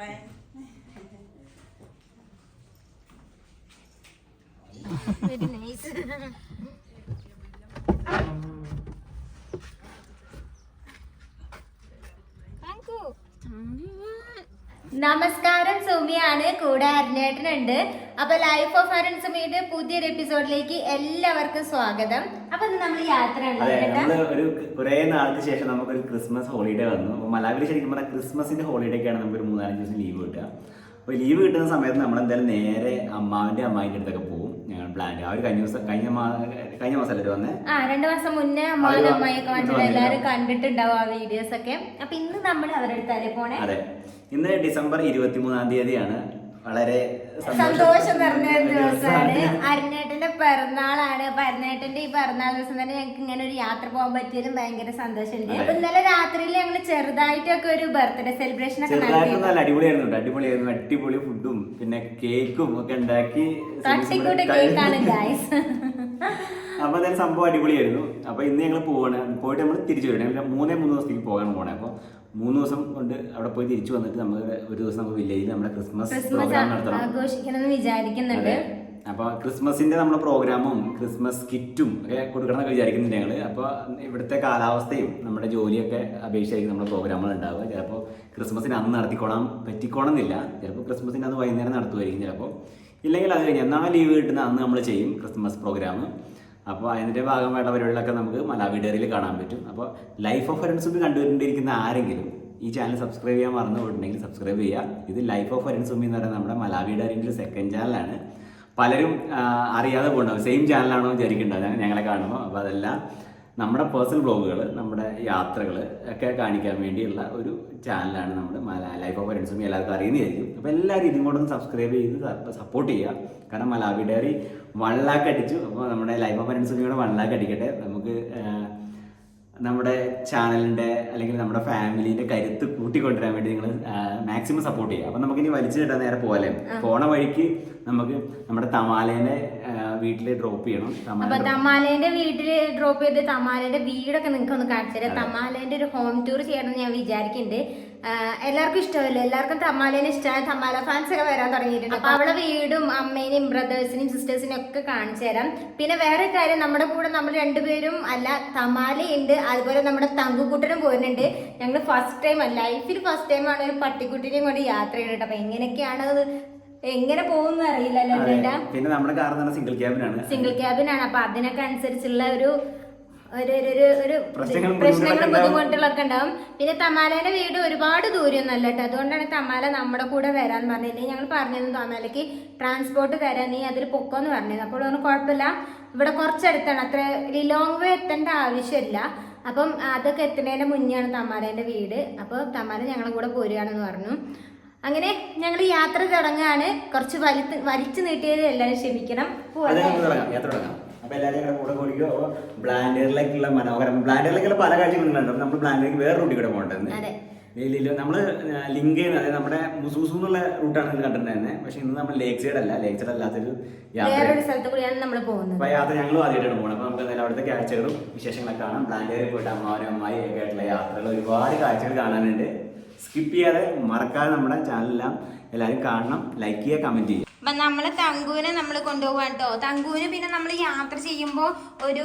Very nice. നമസ്കാരം, സുമിയാണ്. കൂടെ അരുണേട്ടനുണ്ട്. അപ്പൊ ലൈഫ് ഓഫ് അരുൺ സുമിയുടെ പുതിയൊരു എപ്പിസോഡിലേക്ക് എല്ലാവർക്കും സ്വാഗതം. അപ്പൊ നമ്മൾ യാത്ര ഒരു കുറെ നാൾക്ക് ശേഷം നമുക്കൊരു ക്രിസ്മസ് ഹോളിഡേ വന്നു. മലാവിൽ ശരിക്കും പറഞ്ഞാൽ ക്രിസ്മസിന്റെ ഹോളിഡേക്കാണ് നമുക്കൊരു 3-4 ദിവസം ലീവ് കിട്ടുക. അപ്പോൾ ലീവ് കിട്ടുന്ന സമയത്ത് നമ്മൾ എന്തായാലും നേരെ അമ്മാവിന്റെ അമ്മായിന്റെ അടുത്തൊക്കെ പോകും. ഞങ്ങൾ പ്ലാൻ ആ ഒരു കഴിഞ്ഞ മാസമല്ലേ വന്നേ? 2 മാസം മുന്നേ അമ്മാവിന്റെ അമ്മായിയൊക്കെ വന്നിട്ട് എല്ലാവരും കണ്ടിട്ടുണ്ടാവും ആ വീഡിയോസ് ഒക്കെ. അപ്പൊ ഇന്ന് നമ്മൾ അവരുടെ അടുത്തല്ലേ പോണേ? അതെ, ഇന്ന് ഡിസംബർ 23-ാം തീയതിയാണ്. വളരെ സന്തോഷം നിറഞ്ഞ ദിവസമാണ്. അരുണേട്ടന്റെ പിറന്നാളാണ്. അപ്പൊ അരുണേട്ടന്റെ ഈ പിറന്നാൾ ദിവസം തന്നെ ഞങ്ങൾക്ക് ഇങ്ങനെ ഒരു യാത്ര പോകാൻ പറ്റിയതും ഭയങ്കര സന്തോഷമുണ്ട്. അപ്പൊ ഇന്നലെ രാത്രിയിൽ ഞങ്ങള് ചെറുതായിട്ടൊക്കെ ഒരു ബർത്ത്ഡേ സെലിബ്രേഷൻ ഒക്കെ അടിപൊളിയായിരുന്നു. അടിപൊളി ഫുഡും പിന്നെ കേക്കും ഒക്കെ ഉണ്ടാക്കി തട്ടിക്കൂട്ട് കേക്കാണ് ഗൈസ്. അപ്പൊ അതായത് സംഭവം അടിപൊളിയായിരുന്നു. അപ്പൊ ഇന്ന് ഞങ്ങൾ പോയിട്ട് നമ്മൾ തിരിച്ചു വരണം. 3 ദിവസത്തേക്ക് പോകാൻ പോണേ. അപ്പൊ 3 ദിവസം കൊണ്ട് അവിടെ പോയി തിരിച്ചു വന്നിട്ട് നമുക്ക് ഒരു ദിവസം നമുക്ക് വില്ലേജിൽ നമ്മുടെ ക്രിസ്മസ് പ്രോഗ്രാം നടത്തണം, ആഘോഷിക്കണം വിചാരിക്കുന്നുണ്ട്. അപ്പൊ ക്രിസ്മസിന്റെ നമ്മുടെ പ്രോഗ്രാമും ക്രിസ്മസ് കിറ്റും ഒക്കെ കൊടുക്കണം എന്നൊക്കെ വിചാരിക്കുന്നുണ്ട് ഞങ്ങള്. അപ്പൊ ഇവിടുത്തെ കാലാവസ്ഥയും നമ്മുടെ ജോലിയൊക്കെ അപേക്ഷിച്ചായിരിക്കും നമ്മുടെ പ്രോഗ്രാമുകൾ ഉണ്ടാവുക. ചിലപ്പോൾ ക്രിസ്മസിന് അന്ന് പറ്റിക്കോണമെന്നില്ല. ചിലപ്പോൾ ക്രിസ്മസിന് അന്ന് വൈകുന്നേരം നടത്തുമായിരിക്കും. ചിലപ്പോൾ ഇല്ലെങ്കിൽ അത് കഴിഞ്ഞ് എന്നാണ് ലീവ് കിട്ടുന്ന അന്ന് നമ്മൾ ചെയ്യും ക്രിസ്മസ് പ്രോഗ്രാം. അപ്പോൾ അതിൻ്റെ ഭാഗമായിട്ടുള്ള പരിപാടികളൊക്കെ നമുക്ക് മലാവി ഡയറിയിൽ കാണാൻ പറ്റും. അപ്പോൾ ലൈഫ് ഓഫ് അരുൺ സുമി കണ്ടുകൊണ്ടിരിക്കുന്ന ആരെങ്കിലും ഈ ചാനൽ സബ്സ്ക്രൈബ് ചെയ്യാൻ മറന്നു പോയിട്ടുണ്ടെങ്കിൽ സബ്സ്ക്രൈബ് ചെയ്യുക. ഇത് ലൈഫ് ഓഫ് അരുൺ സുമി എന്ന് പറയുന്നത് നമ്മുടെ മലാവി ഡയറിൻ്റെ സെക്കൻഡ് ചാനലാണ്. പലരും അറിയാതെ പോകുന്നുണ്ടാവും, സെയിം ചാനലാണോ വിചാരിക്കുന്നുണ്ടാവും ഞങ്ങളെ കാണുമ്പോൾ. അപ്പോൾ അതെല്ലാം നമ്മുടെ പേഴ്സണൽ വ്ളോഗുകൾ, നമ്മുടെ യാത്രകൾ ഒക്കെ കാണിക്കാൻ വേണ്ടിയുള്ള ഒരു ചാനലാണ് നമ്മുടെ ലൈഫ് ഓഫ് അരുൺ സുമി. എല്ലാവർക്കും അറിയുന്നതായിരിക്കും. അപ്പോൾ എല്ലാവരും ഇതും കൊണ്ടൊന്ന് സബ്സ്ക്രൈബ് ചെയ്ത് സപ്പോർട്ട് ചെയ്യുക. കാരണം മലാവി ഡയറി 1 lakh അടിച്ചു. അപ്പോൾ നമ്മുടെ ലൈഫ് ഓഫ് അരുൺ സുമിയുടെ 1 lakh അടിക്കട്ടെ. നമുക്ക് നമ്മുടെ ചാനലിൻ്റെ അല്ലെങ്കിൽ നമ്മുടെ ഫാമിലീൻ്റെ കരുത്ത് കൂട്ടിക്കൊണ്ടുവരാൻ വേണ്ടി നിങ്ങൾ മാക്സിമം സപ്പോർട്ട് ചെയ്യുക. അപ്പം നമുക്കിനി വലിച്ചു കിട്ടാൻ നേരെ പോലെ പോണ വഴിക്ക് നമുക്ക് നമ്മുടെ തമാലേനെ വീട്ടിൽ ഡ്രോപ്പ് ചെയ്യണം. തമാലേന്റെ വീട്ടിൽ ഡ്രോപ്പ് ചെയ്ത് തമാലേന്റെ വീടൊക്കെ നിങ്ങൾക്ക് ഒന്ന് കാണിച്ചു തരാം. തമാലേന്റെ ഒരു ഹോം ടൂർ ചെയ്യണമെന്ന് ഞാൻ വിചാരിക്കുന്നുണ്ട്. എല്ലാവർക്കും ഇഷ്ടമല്ലേ? എല്ലാവർക്കും തമാലേനെ ഇഷ്ടമാണ്. തമാല ഫാൻസ് ഒക്കെ വരാൻ തുടങ്ങിയിട്ടുണ്ട്. അപ്പൊ അവളെ വീടും അമ്മേനെയും ബ്രദേഴ്സിനെയും സിസ്റ്റേഴ്സിനെയും ഒക്കെ കാണിച്ചു തരാം. പിന്നെ വേറെ കാര്യം, നമ്മുടെ കൂടെ നമ്മൾ 2 പേരും അല്ല, തമാലയുണ്ട്, അതുപോലെ നമ്മുടെ തങ്കുക്കുട്ടനും പോരുന്നുണ്ട്. ഞങ്ങൾ ലൈഫിൽ ഫസ്റ്റ് ടൈമാണ് ഒരു പട്ടിക്കുട്ടിനെയും കൊണ്ട് യാത്ര ചെയ്യുന്നത്. അപ്പൊ എങ്ങനെയൊക്കെയാണ് അത് എങ്ങനെ പോകുന്ന അറിയില്ലല്ലോ. പിന്നെ നമ്മുടെ കാർ സിംഗിൾ ക്യാബിനാണ്. അപ്പൊ അതിനൊക്കെ അനുസരിച്ചുള്ള ഒരു പ്രശ്നങ്ങളും ബുദ്ധിമുട്ടുകളൊക്കെ ഉണ്ടാവും. പിന്നെ തമാലേന്റെ വീട് ഒരുപാട് ദൂരമൊന്നുമല്ല കേട്ടോ. അതുകൊണ്ടാണ് തമാല നമ്മുടെ കൂടെ വരാൻ പറഞ്ഞില്ലേ. ഞങ്ങൾ പറഞ്ഞിരുന്നു തമാലയ്ക്ക് ട്രാൻസ്പോർട്ട് തരാൻ, നീ അതിൽ പൊക്കോന്ന് പറഞ്ഞിരുന്നു. അപ്പോൾ ഒന്നും കുഴപ്പമില്ല, ഇവിടെ കുറച്ചടുത്താണ്, അത്ര ലോങ് വേ എത്തേണ്ട ആവശ്യമില്ല. അപ്പം അതൊക്കെ എത്തുന്നതിന്റെ മുന്നെയാണ് തമാലേന്റെ വീട്. അപ്പോൾ തമാല ഞങ്ങളുടെ കൂടെ പോരുകയാണെന്ന് പറഞ്ഞു. അങ്ങനെ ഞങ്ങൾ യാത്ര തുടങ്ങുകയാണ്. കുറച്ച് വലിച്ചു നീട്ടിയത് എല്ലാവരും ക്ഷമിക്കണം. അപ്പൊ എല്ലാവരും കൂടെ കൂടിക്കോ. ബ്ലാൻഡറിലേക്കുള്ള മനോഹരം, ബ്ലാൻഡറിലേക്കുള്ള പല കാഴ്ചകളുണ്ട്. നമ്മൾ ബ്ലാൻഡറിലേക്ക് വേറെ റൂട്ടിൽ കൂടെ പോകേണ്ടത്. നമ്മള് ലിങ്ക് ചെയ്യുന്നത്, അതായത് നമ്മുടെ മുസൂസു എന്നുള്ള റൂട്ടാണ് കണ്ടിട്ടുണ്ടായിരുന്നത്. പക്ഷെ ഇന്ന് നമ്മൾ ലേക്ക് സൈഡ് അല്ലാത്തൊരു യാത്ര. അപ്പൊ യാത്ര ഞങ്ങളും ആദ്യമായിട്ടാണ് പോകുന്നത്. അപ്പൊ നമുക്ക് എന്തായാലും അവിടുത്തെ കാഴ്ചകളും വിശേഷങ്ങളൊക്കെ കാണാം. ബ്ലാൻഡറിൽ പോയിട്ട് അമ്മായി ഒക്കെ ആയിട്ടുള്ള യാത്രകൾ, ഒരുപാട് കാഴ്ചകൾ കാണാനുണ്ട്. സ്കിപ്പ് ചെയ്യാതെ മറക്കാതെ നമ്മുടെ ചാനലെല്ലാം എല്ലാവരും കാണണം, ലൈക്ക് ചെയ്യുക, കമന്റ് ചെയ്യുക. അപ്പൊ നമ്മള് തങ്കുവിനെ നമ്മൾ കൊണ്ടുപോകാൻ കേട്ടോ. തങ്കുവിന് പിന്നെ നമ്മൾ യാത്ര ചെയ്യുമ്പോൾ ഒരു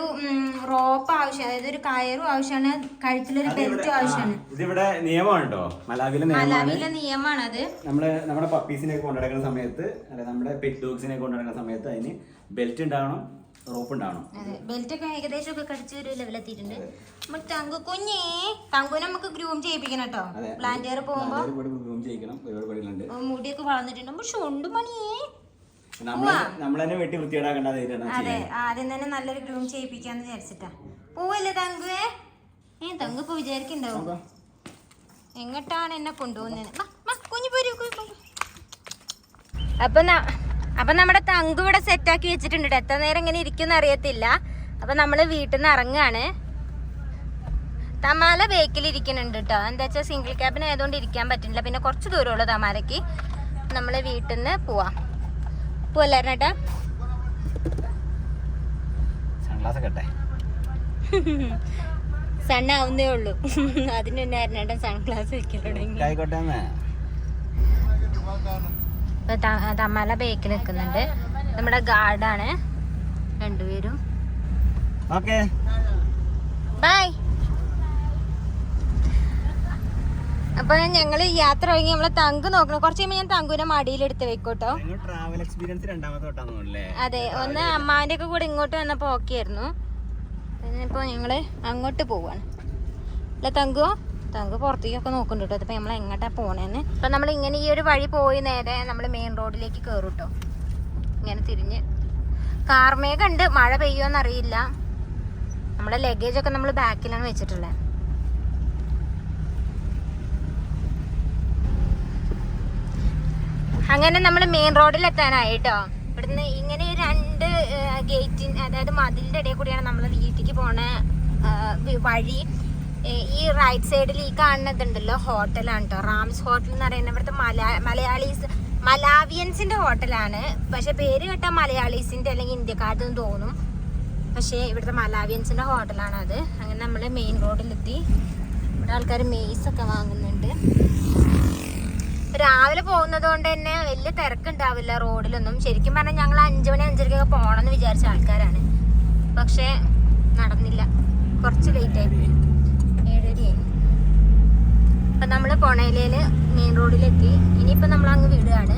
റോപ്പ് ആവശ്യം, അതായത് ഒരു കയറും ആവശ്യമാണ്, കഴുത്തിലൊരു ബെൽറ്റും ആവശ്യമാണ്. ഇതിവിടെ നിയമമാണ് കേട്ടോ, മലാവിലെ നിയമമാണ് അത്. നമ്മുടെ പപ്പീസിനെ കൊണ്ടുനടക്കുന്ന സമയത്ത്, അല്ലെ നമ്മുടെ പെറ്റ് ഡോഗ്സിനെ കൊണ്ടുനടക്കുന്ന സമയത്ത് അതിന് ബെൽറ്റ് ഉണ്ടാവണം, റോപ്പ് ഉണ്ടാവണം. അതെ, ബെൽറ്റ് ഒക്കെ ഏകദേശം ഒക്കെ കടിച്ച് ഒരു ലെവലെത്തിയിട്ടുണ്ട്. നമ്മൾ തങ്കുവിനെ നമുക്ക് ഗ്രൂം ചെയ്യിപ്പിക്കണം കേട്ടോ. പ്ലാന്റിയർ പോകുമ്പോ മുടിയൊക്കെ വളർന്നിട്ടുണ്ട്. പക്ഷെ ഉണ്ട് മണിയേ, അതെ, ആദ്യം തന്നെ നല്ലൊരു ഗ്രൂം ചെയ്യിപ്പിക്കാന്ന് വിചാരിച്ചിട്ടാ. പോവല്ലേ തങ്കുവേ? തങ്കു ഇപ്പൊ വിചാരിക്കണ്ടാവും എങ്ങോട്ടാണ് എന്നെ കൊണ്ടുപോകുന്നത്. അപ്പൊ നമ്മുടെ തങ്കു ഇവിടെ സെറ്റാക്കി വെച്ചിട്ടുണ്ട്. എത്ര നേരം ഇങ്ങനെ ഇരിക്കുന്ന അറിയത്തില്ല. അപ്പൊ നമ്മള് വീട്ടിൽ നിന്ന് ഇറങ്ങാണ്. തമാല ബേക്കിൽ ഇരിക്കുന്നുണ്ട് കേട്ടോ. എന്താ വെച്ചാൽ സിംഗിൾ ക്യാബിൻ ആയതുകൊണ്ട് ഇരിക്കാൻ പറ്റുന്നില്ല. പിന്നെ കുറച്ച് ദൂരമുള്ളൂ തമാലയ്ക്ക്. നമ്മള് വീട്ടിൽ നിന്ന് പോവല്ലായിരുന്നേട്ടാ. സണ്ണാവുന്നേ ഉള്ളൂ. അതിന് തന്നെ ആയിരുന്നേട്ടാ സൺഗ്ലാസ് വെക്കൽ തുടങ്ങി. ഇപ്പൊ തമാല ബേക്കിൽ നിൽക്കുന്നുണ്ട്. നമ്മുടെ ഗാർഡാണ് രണ്ടുപേരും. Okay bye. അപ്പൊ ഞങ്ങള് യാത്ര കഴിഞ്ഞ് നമ്മളെ തങ്ക് നോക്കണം. കുറച്ച് കഴിയുമ്പോ ഞാൻ തങ്കുവിനെ മടിയിൽ എടുത്ത് വെക്കോട്ടോ. ട്രാവൽ എക്സ്പീരിയൻസ് രണ്ടാമത്തെ തൊട്ടാണല്ലേ? അതെ, ഒന്ന് അമ്മാന്റെ ഒക്കെ കൂടെ ഇങ്ങോട്ട് വന്നപ്പോ ഓക്കെ ആയിരുന്നു. ഇനിയിപ്പോ ഞങ്ങള് അങ്ങോട്ട് പോവാണ് അല്ല തങ്കു? തങ്ക് പുറത്തേക്കൊക്കെ നോക്കുന്നുണ്ട് കേട്ടോ. അതിപ്പോ നമ്മൾ എങ്ങോട്ടാ പോണേന്ന്. അപ്പൊ നമ്മൾ ഇങ്ങനെ ഈ ഒരു വഴി പോയി നേരെ നമ്മൾ മെയിൻ റോഡിലേക്ക് കയറും കേട്ടോ. ഇങ്ങനെ തിരിഞ്ഞ് കാർമേഘം ഉണ്ട്, മഴ പെയ്യോന്ന് അറിയില്ല. നമ്മുടെ ലഗേജ് ഒക്കെ നമ്മൾ ബാക്കിലാണ് വെച്ചിട്ടുള്ളത്. അങ്ങനെ നമ്മൾ മെയിൻ റോഡിൽ എത്താനായി കേട്ടോ. ഇവിടുന്ന് ഇങ്ങനെ രണ്ട് ഗേറ്റിന്, അതായത് മതിലിന്റെ ഇടയിൽ കൂടിയാണ് നമ്മൾ വീട്ടിലേക്ക് പോണ വഴി. ഈ റൈറ്റ് സൈഡിൽ ഈ കാണുന്നതുണ്ടല്ലോ ഹോട്ടലാണ് കേട്ടോ. റാംസ് ഹോട്ടൽ എന്ന് പറയുന്നത് ഇവിടുത്തെ മലാവിയൻസിന്റെ ഹോട്ടലാണ്. പക്ഷെ പേര് കേട്ടാൽ മലയാളീസിന്റെ അല്ലെങ്കിൽ ഇന്ത്യക്കാരുടെ തോന്നും. പക്ഷേ ഇവിടുത്തെ മലാവിയൻസിന്റെ ഹോട്ടലാണ് അത്. അങ്ങനെ നമ്മൾ മെയിൻ റോഡിലെത്തി. ഇവിടെ ആൾക്കാർ മെയ്സൊക്കെ വാങ്ങുന്നുണ്ട്. രാവിലെ പോകുന്നത് കൊണ്ട് തന്നെ വലിയ തിരക്കുണ്ടാവില്ല റോഡിലൊന്നും. ശരിക്കും പറഞ്ഞാൽ ഞങ്ങൾ 5 മണി 5:30 പോകണമെന്ന് വിചാരിച്ച ആൾക്കാരാണ്. പക്ഷെ നടന്നില്ല, കുറച്ച് ലേറ്റായി, 7:30. അപ്പൊ നമ്മള് പൊണേലയില് മെയിൻ റോഡിലെത്തി. ഇനിയിപ്പോ നമ്മൾ അങ്ങ് വിടുകയാണ്.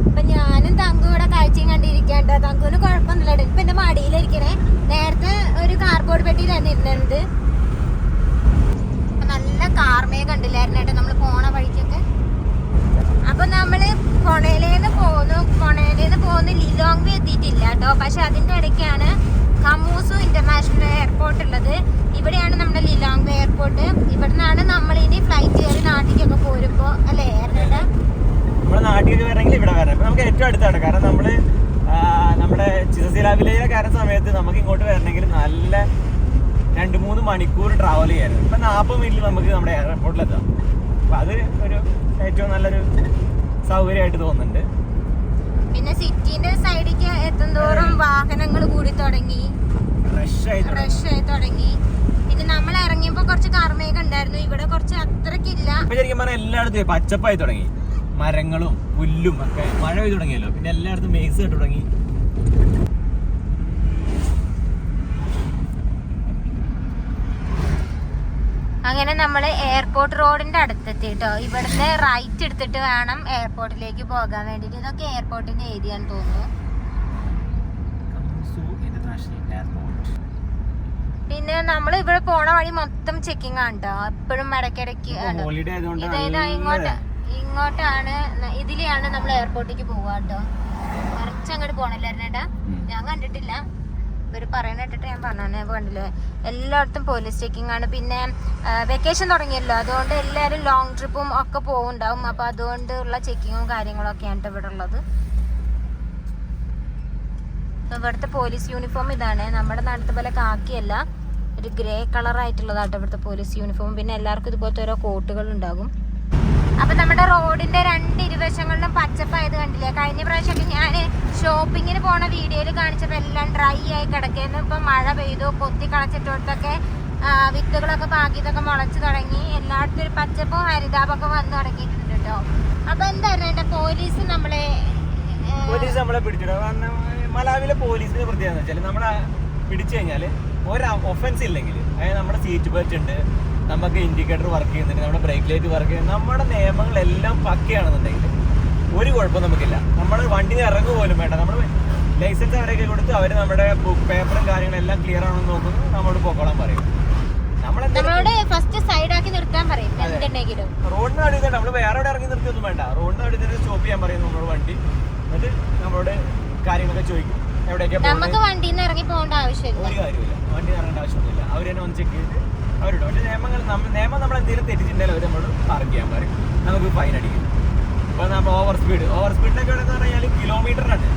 അപ്പൊ ഞാനും തങ്കു ഇവിടെ കാഴ്ചയും കണ്ടിരിക്കാട്ടോ. തങ്കുവിന് കുഴപ്പമൊന്നുമില്ല. ഇപ്പൊ എന്റെ മടിയിലിരിക്കണേ. നേരത്തെ ഒരു കാർബോർഡ് പെട്ടിയിലായിരുന്നു ഇരുന്നത്. നല്ല കാർമേഘം കണ്ടില്ലായിരുന്നു കേട്ടോ നമ്മൾ പോണ വഴിക്കൊക്കെ. അപ്പൊ നമ്മള് പൊണേലേന്ന് പോകുന്നു ലിലോങ്വേ എത്തിയിട്ടില്ല കേട്ടോ. പക്ഷെ അതിന്റെ ഇടയ്ക്കാണ് കമൂസു ഇന്റർനാഷണൽ എയർപോർട്ട് ഉള്ളത്. ഇവിടെയാണ് നമ്മുടെ ലിലോങ്വേ എയർപോർട്ട്. ഇവിടെ നിന്നാണ് നമ്മൾ ഇനി ഫ്ലൈറ്റ് കയറി നാട്ടിലേക്കൊക്കെ പോരുമ്പോ അല്ലേ ഏർന്നേട്ടാ? നമ്മുടെ നാട്ടിലേക്ക് വരണമെങ്കിൽ ഇവിടെ വരണം. ഇപ്പൊ നമുക്ക് ഏറ്റവും അടുത്താണ്. കാരണം നമ്മള് നമ്മുടെ ചിസസില വില്ലേജിലെ കയറുന്ന സമയത്ത് നമുക്ക് ഇങ്ങോട്ട് വരണമെങ്കിൽ നല്ല 2-3 മണിക്കൂർ ട്രാവൽ ചെയ്യായിരുന്നു. ഇപ്പൊ 40 മിനിറ്റിൽ നമുക്ക് നമ്മുടെ എയർപോർട്ടിലെത്താം. അപ്പൊ അത് ഒരു ഏറ്റവും നല്ലൊരു സൗകര്യമായിട്ട് തോന്നുന്നുണ്ട്. പിന്നെ സിറ്റിന്റെ സൈഡിലേക്ക് എത്തുന്തോറും വാഹനങ്ങൾ കൂടി തുടങ്ങി, റഷ് ആയി തുടങ്ങി. പിന്നെ നമ്മൾ ഇറങ്ങിയപ്പോ കുറച്ച് കാർമേഘം ഉണ്ടായിരുന്നു. ഇവിടെ കുറച്ച് അത്രക്കില്ല. ഇപ്പൊ ശരിക്കും പറഞ്ഞാൽ എല്ലായിടത്തും പച്ചപ്പായി തുടങ്ങി. മരങ്ങളും പുല്ലും ഒക്കെ മഴ പെയ്തു തുടങ്ങിയല്ലോ. പിന്നെ എല്ലായിടത്തും മെയ്സ് കേട്ട് തുടങ്ങി. അങ്ങനെ നമ്മൾ എയർപോർട്ട് റോഡിന്റെ അടുത്തെത്തി കേട്ടോ. ഇവിടുന്ന് റൈറ്റ് എടുത്തിട്ട് വേണം എയർപോർട്ടിലേക്ക് പോകാൻ വേണ്ടിട്ട്. ഇതൊക്കെ എയർപോർട്ടിന്റെ ഏരിയ ആണെന്ന് തോന്നുന്നു. പിന്നെ നമ്മൾ ഇവിടെ പോണ വഴി മൊത്തം ചെക്കിംഗ് ആണ് കേട്ടോ. എപ്പോഴും ഇടയ്ക്കിടയ്ക്ക് ഇങ്ങോട്ടാണ്, ഇതിലെയാണ് നമ്മൾ എയർപോർട്ടിലേക്ക് പോവാ കേട്ടോ. കുറച്ചങ്ങോട്ട് പോണല്ലായിരുന്നു ഏട്ടാ, ഞാൻ കണ്ടിട്ടില്ല. ഇവർ പറയുന്ന കേട്ടിട്ട് ഞാൻ പറഞ്ഞു കണ്ടില്ലേ, എല്ലായിടത്തും പോലീസ് ചെക്കിംഗ് ആണ്. പിന്നെ വെക്കേഷൻ തുടങ്ങിയല്ലോ, അതുകൊണ്ട് എല്ലാവരും ലോങ് ട്രിപ്പും ഒക്കെ പോകുന്നുണ്ടാവും. അപ്പൊ അതുകൊണ്ടുള്ള ചെക്കിങ്ങും കാര്യങ്ങളും ഒക്കെയാണ് ഇവിടെ ഉള്ളത്. ഇവിടുത്തെ പോലീസ് യൂണിഫോം ഇതാണ്. നമ്മുടെ നാട്ടിലത്തെ പോലെ കാക്കിയല്ല, ഒരു ഗ്രേ കളർ ആയിട്ടുള്ളതാട്ടോ ഇവിടുത്തെ പോലീസ് യൂണിഫോം. പിന്നെ എല്ലാവർക്കും ഇതുപോലത്തെ ഓരോ കോട്ടുകൾ ഉണ്ടാകും. അപ്പൊ നമ്മുടെ റോഡിന്റെ 2 ഇരുവശങ്ങളിലും പച്ചപ്പായത് കണ്ടില്ലേ. കഴിഞ്ഞ പ്രാവശ്യമൊക്കെ ഞാൻ ഷോപ്പിങ്ങിന് പോണ വീഡിയോയിൽ കാണിച്ചപ്പോൾ എല്ലാം ഡ്രൈ ആയി കിടക്കുന്നു. ഇപ്പൊ മഴ പെയ്തു, കൊത്തി കളച്ചിട്ടോടത്തൊക്കെ വിത്തുകളൊക്കെ പാകിയതൊക്കെ മുളച്ചു തുടങ്ങി. എല്ലായിടത്തും ഒരു പച്ചപ്പും ഹരിതാപൊക്കെ വന്നു തുടങ്ങിയിട്ടുണ്ട് കേട്ടോ. അപ്പൊ എന്തായിരുന്നു പോലീസ് നമ്മളെ പിടിച്ചിട്ടു. കാരണം മലാവിലെ പോലീസിന്റെ പ്രത്യേകത എന്ന് വെച്ചാൽ നമ്മളെ പിടിച്ചു കഴിഞ്ഞാൽ ഒരു ഒഫൻസ് ഇല്ലെങ്കിൽ, അതായത് നമ്മുടെ സീറ്റ് ബെൽറ്റ് ഉണ്ട്, നമുക്ക് ഇൻഡിക്കേറ്റർ വർക്ക് ചെയ്യുന്നുണ്ട്, നമ്മുടെ ബ്രേക്ക് ലൈറ്റ് വർക്ക് ചെയ്യുന്നുണ്ട്, നമ്മുടെ നിയമങ്ങളെല്ലാം പക്കയാണെന്നുണ്ടെങ്കിൽ ഒരു കുഴപ്പം നമുക്കില്ല. നമ്മൾ വണ്ടി ഇറങ്ങുക പോലും വേണ്ട. നമ്മൾ ലൈസൻസ് അവരൊക്കെ കൊടുത്ത് അവർ നമ്മുടെ പേപ്പറും കാര്യങ്ങളെല്ലാം ക്ലിയർ ആണെന്ന് നോക്കുന്നു, നമ്മളോട് പോക്കോളാൻ പറയും. നമ്മളോട് ഫസ്റ്റ് സൈഡാക്കി നിർത്താൻ പറയും. റോഡിന് അടി നമ്മൾ വേറെ എവിടെ ഇറങ്ങി നിർത്തിയൊന്നും വേണ്ട. റോഡിന് അടി തന്നെ സ്റ്റോപ്പ് ചെയ്യാൻ പറയും നമ്മളോട് വണ്ടി. എന്നിട്ട് നമ്മളോട് കാര്യങ്ങളൊക്കെ ചോദിക്കും, എവിടെയൊക്കെ നമുക്ക് വണ്ടിയിൽ നിന്ന് ഇറങ്ങി പോകേണ്ട ആവശ്യമില്ല. ഒരു കാര്യമില്ല, വണ്ടി ഇറങ്ങേണ്ട ആവശ്യമൊന്നുമില്ല. അവർ തന്നെ ഒന്ന് ചെക്ക് ചെയ്തിട്ട് അവരുണ്ട്. പക്ഷേ നിയമം നമ്മൾ എന്തെങ്കിലും തെറ്റിച്ചിട്ടുണ്ടെങ്കിൽ അവർ നമ്മളോട് പാർക്ക് ചെയ്യാൻ പറയും, നമുക്ക് ഫൈൻ അടിക്കും. ഇപ്പോൾ നമ്മൾ ഓവർ സ്പീഡിനൊക്കെ എന്ന് പറഞ്ഞാൽ കിലോമീറ്ററിനാണ്.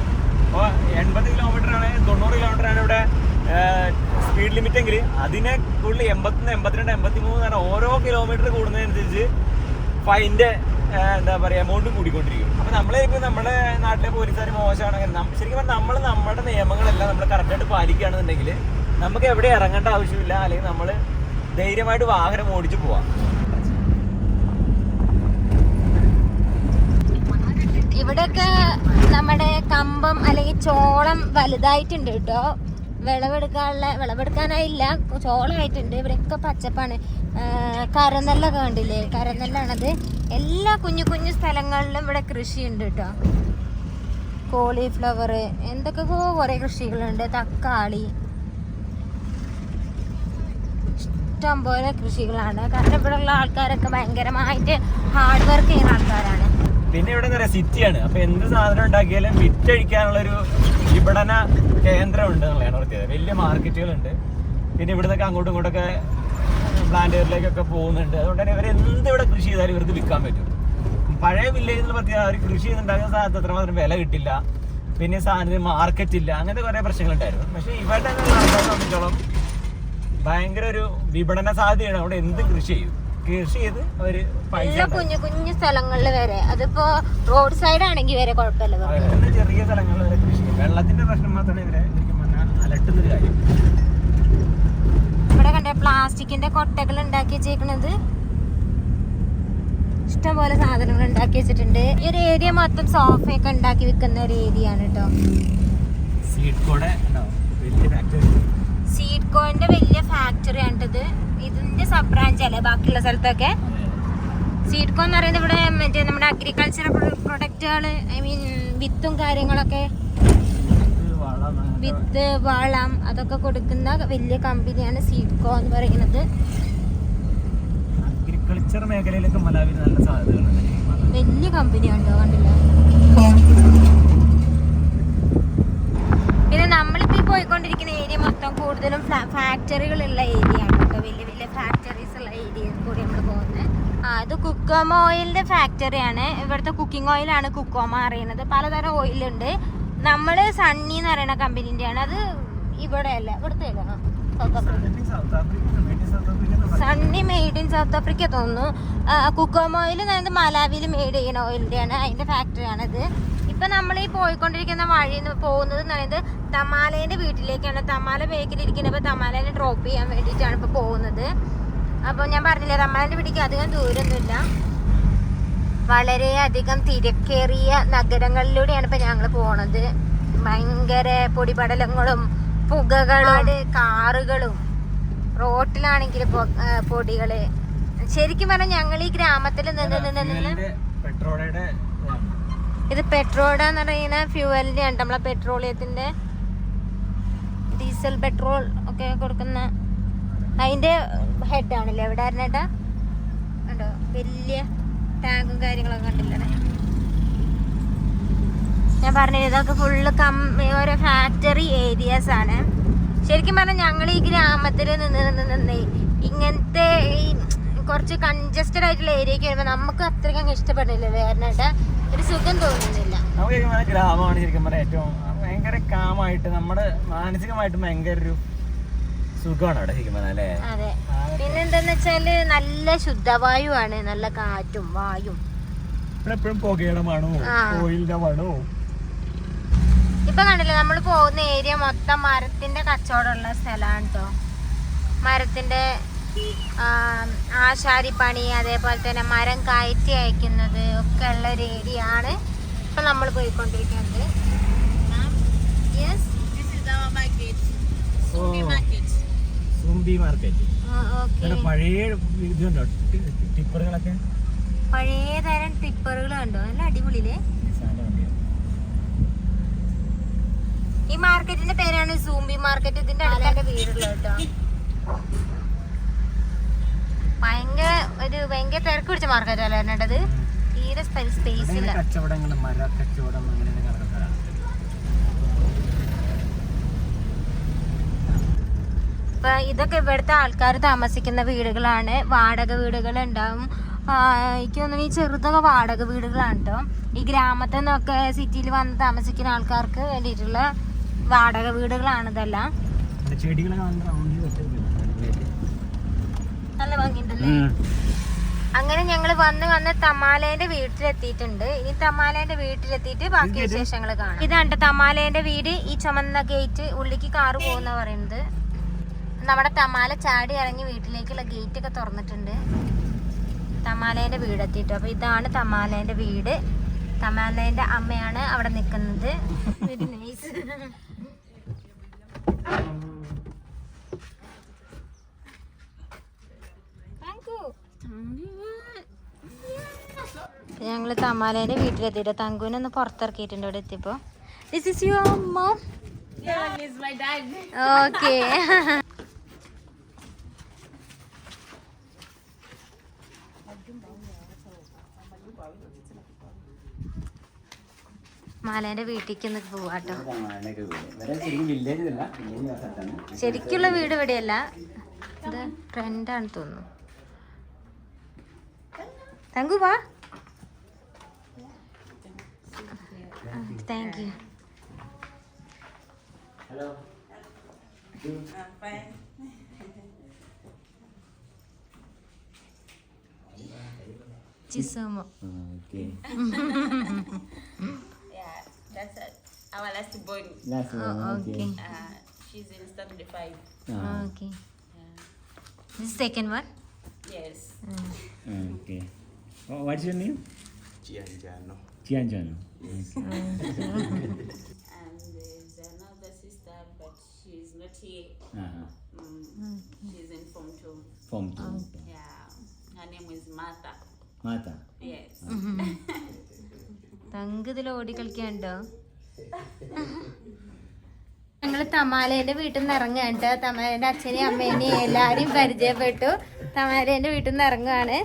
അപ്പോൾ 80 കിലോമീറ്ററാണ്, 90 കിലോമീറ്ററാണ് ഇവിടെ സ്പീഡ് ലിമിറ്റ് എങ്കിൽ അതിനെ കൂടുതൽ 81, 82, 83 എന്ന് പറഞ്ഞാൽ ഓരോ കിലോമീറ്റർ കൂടുന്നതനുസരിച്ച് ഫൈൻ്റെ എന്താ പറയുക എമൗണ്ടും കൂടിക്കൊണ്ടിരിക്കും. അപ്പോൾ നമ്മളിപ്പോൾ നമ്മുടെ നാട്ടിലെ പോലീസുകാർ മോശമാണെങ്കിൽ ശരിക്കും പറഞ്ഞാൽ നമ്മൾ നമ്മുടെ നിയമങ്ങളെല്ലാം നമ്മൾ കറക്റ്റായിട്ട് പാലിക്കുകയാണെന്നുണ്ടെങ്കിൽ നമുക്ക് എവിടെ ഇറങ്ങേണ്ട ആവശ്യമില്ല. അല്ലെങ്കിൽ നമ്മൾ ധൈര്യമായിട്ട് വാഹനം ഓടിച്ചു പോവാം. ഇവിടെയൊക്കെ നമ്മുടെ കമ്പം അല്ലെങ്കിൽ ചോളം വലുതായിട്ടുണ്ട് കേട്ടോ. വിളവെടുക്കാനായില്ല, ചോളമായിട്ടുണ്ട്. ഇവിടെയൊക്കെ പച്ചപ്പാണ്. കരനെല്ലൊക്കെ കണ്ടില്ലേ, കരനെല്ലാണത്. എല്ലാ കുഞ്ഞു കുഞ്ഞു സ്ഥലങ്ങളിലും ഇവിടെ കൃഷിയുണ്ട് കേട്ടോ. കോളിഫ്ലവർ, എന്തൊക്കെയോ കുറേ കൃഷികളുണ്ട്. തക്കാളി, ഇഷ്ടം പോലെ കൃഷികളാണ്. കാരണം ഇവിടെ ഉള്ള ആൾക്കാരൊക്കെ ഭയങ്കരമായിട്ട് ഹാർഡ് വർക്ക് ചെയ്യുന്ന ആൾക്കാരാണ്. പിന്നെ ഇവിടെ എന്താ പറയുക, സിറ്റിയാണ്. അപ്പൊ എന്ത് സാധനം ഉണ്ടാക്കിയാലും വിറ്റഴിക്കാനുള്ളൊരു വിപണന കേന്ദ്രമുണ്ട് എന്നുള്ളതാണ് പ്രത്യേകത. വലിയ മാർക്കറ്റുകളുണ്ട്. പിന്നെ ഇവിടുന്നൊക്കെ അങ്ങോട്ടും ഇങ്ങോട്ടൊക്കെ പ്ലാന്റേറിലേക്കൊക്കെ പോകുന്നുണ്ട്. അതുകൊണ്ട് തന്നെ ഇവർ എന്ത് ഇവിടെ കൃഷി ചെയ്താലും ഇവർക്ക് വിൽക്കാൻ പറ്റും. പഴയ വില്ലേജിൽ പ്രത്യേക അവർ കൃഷി ചെയ്തുണ്ടാക്കുന്ന സാധനത്തിന് അത്രമാത്രം വില കിട്ടില്ല. പിന്നെ സാധനത്തിന് മാർക്കറ്റ് ഇല്ല. അങ്ങനത്തെ കുറേ പ്രശ്നങ്ങളുണ്ടായിരുന്നു. പക്ഷേ ഇവരുടെ ആൾക്കാരെ സംബന്ധിച്ചോളം ഭയങ്കര ഒരു വിപണന സാധ്യതയാണ്. അവിടെ എന്ത് കൃഷി ചെയ്യും, കൃഷി ചെയ്ത് അവര് എല്ലാ കുഞ്ഞു കുഞ്ഞു സ്ഥലങ്ങളിൽ വരെ, അതിപ്പോ റോഡ് സൈഡ് ആണെങ്കിൽ വരെ കുഴപ്പമില്ല. ചെറിയ സ്ഥലങ്ങളിൽ വരെ കൃഷി ചെയ്യും. വെള്ളത്തിന്റെ പ്രശ്നം മാത്രമാണ് ഇവരെ അലട്ടുന്നൊരു കാര്യം. ഇവിടെ കണ്ട പ്ലാസ്റ്റിക്കിന്റെ കൊട്ടകൾ ഉണ്ടാക്കി വെച്ചേക്കണത്, ഇഷ്ടംപോലെ സാധനങ്ങൾ ഉണ്ടാക്കി വെച്ചിട്ടുണ്ട്. ഈ ഒരു ഏരിയ മൊത്തം സോഫയൊക്കെ ഉണ്ടാക്കി വെക്കുന്ന ഒരു ഏരിയ ആണ് കേട്ടോ. സീഡ്കോന്റെ വലിയ ഫാക്ടറി ആണിത്. ഇതിന്റെ സബ് ബ്രാഞ്ച് അല്ലേ ബാക്കിയുള്ള സ്ഥലത്തൊക്കെ. സീഡ്കോ എന്ന് പറയുന്നത് ഇവിടെ മറ്റേ നമ്മുടെ അഗ്രികൾച്ചറൽ പ്രൊഡക്റ്റുകൾ, ഐ മീൻ വിത്തും കാര്യങ്ങളൊക്കെ, വിത്ത്, വളം അതൊക്കെ കൊടുക്കുന്ന വലിയ കമ്പനിയാണ് സീഡ്കോ എന്ന് പറയുന്നത്. അഗ്രികൾച്ചർ മേഖലയിലൊക്കെ മലാവിൽ നല്ല സാധ്യതകളുണ്ട്. വലിയ കമ്പനിയാണോ, കണ്ടില്ല. പിന്നെ നമ്മളിപ്പോ പോയിക്കൊണ്ടിരിക്കുന്ന ഏരിയ മൊത്തം കൂടുതലും ഫാക്ടറികളുള്ള ഏരിയ ആണ് കേട്ടോ. വലിയ വലിയ ഫാക്ടറീസ് ഉള്ള ഏരിയ കൂടി നമ്മൾ പോകുന്നത്. ഇത് കുക്കോമ ഓയിലിന്റെ ഫാക്ടറിയാണ്. ഇവിടുത്തെ കുക്കിംഗ് ഓയിലാണ് കുക്കോമ അറിയുന്നത്. പലതരം ഓയിലുണ്ട്. നമ്മൾ സണ്ണി എന്ന് പറയുന്ന കമ്പനീൻ്റെ ആണ്. അത് ഇവിടെ അല്ല, ഇവിടുത്തെ Sunny made in south Africa തോന്നുന്നു. കുക്കോമ ഓയിൽ എന്ന് മലാവിയിൽ മെയ്ഡ് ചെയ്യുന്ന ഓയിലിൻ്റെ ആണ്. അതിൻ്റെ ഫാക്ടറിയാണിത്. ഇപ്പം നമ്മൾ ഈ പോയിക്കൊണ്ടിരിക്കുന്ന വഴി പോകുന്നത് എന്ന് പറയുന്നത് തമാലേൻ്റെ വീട്ടിലേക്കാണ്. തമാല ബേക്കിലിരിക്കുന്നത്. അപ്പോൾ തമാലേനെ ഡ്രോപ്പ് ചെയ്യാൻ വേണ്ടിയിട്ടാണ് ഇപ്പോൾ പോകുന്നത്. അപ്പോൾ ഞാൻ പറഞ്ഞില്ലേ, തമാലേൻ്റെ വീട്ടിലേക്ക് അധികം ദൂരമൊന്നുമില്ല. വളരെയധികം തിരക്കേറിയ നഗരങ്ങളിലൂടെയാണ് ഇപ്പം ഞങ്ങൾ പോണത്. ഭയങ്കര പൊടിപടലങ്ങളും പുകകളും കാറുകളും, റോട്ടിലാണെങ്കിൽ പൊടികള്. ശരിക്കും പറഞ്ഞാൽ ഞങ്ങൾ ഈ ഗ്രാമത്തിൽ നിന്ന് ഇത് പെട്രോളെന്ന് പറയുന്ന ഫ്യൂവലിന്റെ ആണ്. നമ്മളെ പെട്രോളിയത്തിന്റെ ഡീസൽ പെട്രോൾ ഒക്കെ കൊടുക്കുന്ന അതിന്റെ ഹെഡ് ആണല്ലേ എവിടെ ആയിരുന്നേട്ടാ കണ്ടോ, വലിയ ടാങ്കും കാര്യങ്ങളൊക്കെ കണ്ടില്ലേ. ഞാൻ പറഞ്ഞത് ഇതൊക്കെ ഫുള്ള് ഓരോ ഫാക്ടറി ഏരിയാസ് ആണ്. ശരിക്കും പറഞ്ഞാൽ ഞങ്ങൾ ഈ ഗ്രാമത്തിൽ നിന്ന് ഇങ്ങനത്തെ ഈ കുറച്ച് കൺജസ്റ്റഡ് ആയിട്ടുള്ള ഏരിയക്ക് വരുമ്പോൾ നമുക്ക് അത്രയ്ക്ക് ഇഷ്ടപ്പെടില്ല. വേറെട്ടാ ഒരു സുഖം തോന്നുന്നില്ല. നമുക്ക് ഗ്രാമമാണ് ശരിക്കും പറഞ്ഞാൽ ഏറ്റവും ഭയങ്കര കാമായിട്ട്, നമ്മുടെ മാനസികമായിട്ട് ഭയങ്കര ഒരു സുഖമാണ് അവിടെ ശരിക്കും പറഞ്ഞാൽ അല്ലേ. അതെ. പിന്നെന്താന്ന് വെച്ചാല് നല്ല ശുദ്ധവായു ആണ്, നല്ല കാറ്റും വായും. എപ്പോഴും പുകയുടെ മണോ ഓയിലിന്റെ മണോ. ഇപ്പൊ കണ്ടില്ലേ, നമ്മൾ പോകുന്ന ഏരിയ മൊത്തം മരത്തിന്റെ കച്ചവടമുള്ള സ്ഥലമാണ് കേട്ടോ. മരത്തിന്റെ ആശാരിപ്പണി, അതേപോലെ തന്നെ മരം കയറ്റി അയക്കുന്നത് ഒക്കെ ഉള്ള ഒരു ഏരിയ ആണ് ഇപ്പൊ നമ്മൾ പോയിക്കൊണ്ടിരിക്കുന്നത്. പഴയ ടിപ്പറുകളൊക്കെ, പഴയ തരം ടിപ്പറുകൾ കണ്ടോ, നല്ല അടിപൊളിയില്ലേ. ഈ മാർക്കറ്റിന്റെ പേരാണ് സൂംബി മാർക്കറ്റ്. ഇതിന്റെ അടുത്ത വീടുള്ള കേട്ടോ. ഭയങ്കര തിരക്ക് പിടിച്ച മാർക്കറ്റ് അല്ലേ എന്നേണ്ടത്. തീരെ സ്പേസ് ഇല്ല. ഇപ്പൊ ഇതൊക്കെ ഇവിടുത്തെ ആൾക്കാർ താമസിക്കുന്ന വീടുകളാണ്. വാടക വീടുകൾ ഉണ്ടാവും. എനിക്ക് തോന്നുന്നു ഈ ചെറുതൊക്കെ വാടക വീടുകളാണ് കേട്ടോ. ഈ ഗ്രാമത്തിൽ നിന്നൊക്കെ സിറ്റിയിൽ വന്ന് താമസിക്കുന്ന ആൾക്കാർക്ക് വേണ്ടിയിട്ടുള്ള വാടക വീടുകളാണ് ഇതെല്ലാം. നല്ല ഭംഗിയുണ്ടല്ലേ. അങ്ങനെ ഞങ്ങൾ വന്ന് തമാലേന്റെ വീട്ടിലെത്തിയിട്ടുണ്ട്. ഇനി തമാലേന്റെ വീട്ടിലെത്തിയിട്ട് ബാക്കി വിശേഷങ്ങൾ കാണാം. ഇതാണ് തമാലേന്റെ വീട്. ഈ ചുമന്ന ഗേറ്റ്, ഉള്ളിക്ക് കാറ് പോകുന്ന പറയുന്നത്. നമ്മുടെ തമാല ചാടി ഇറങ്ങി വീട്ടിലേക്കുള്ള ഗേറ്റ് ഒക്കെ തുറന്നിട്ടുണ്ട്. തമാലേന്റെ വീടെത്തിട്ടോ. അപ്പൊ ഇതാണ് തമാലേന്റെ വീട്. തമാലേന്റെ അമ്മയാണ് അവിടെ നിൽക്കുന്നത്. Very nice. ഞങ്ങള് തമാലേന്റെ വീട്ടിലെത്തിട്ടോ. തങ്കുവിനെ ഒന്ന് പുറത്തിറക്കിയിട്ടുണ്ട് ഇവിടെ എത്തിയപ്പോ. This is your mom? Okay. മാലേന്റെ വീട്ടിലേക്ക് ഒന്ന് പോവാട്ടോ. ശരിക്കുള്ള വീട് ഇവിടെയല്ല, ഇത് ഫ്രണ്ടാണ് തോന്നുന്നു. തങ്കു വാ. Thank you. Chisomo. Okay. Yeah, that's our last born. Last one. Okay. She's in standard 5. Okay. This is second one. Yes. Okay. Oh, what's your name? Giangiano. Giangiano. And there's another sister, but she's not here. She's in Form 2. Form 2. Yeah. Her name is Martha. Martha. Yes. Thank ഇതിൽ ഓടി കളിക്കാണ്ടോ. ഞങ്ങള് തമാലേന്റെ വീട്ടിൽ നിന്ന് ഇറങ്ങാണ്ട്. തമാലേന്റെ അച്ഛനെയും അമ്മേനെയും എല്ലാരെയും പരിചയപ്പെട്ടു. തമാലേന്റെ വീട്ടിൽ നിന്ന് ഇറങ്ങുവാണ്.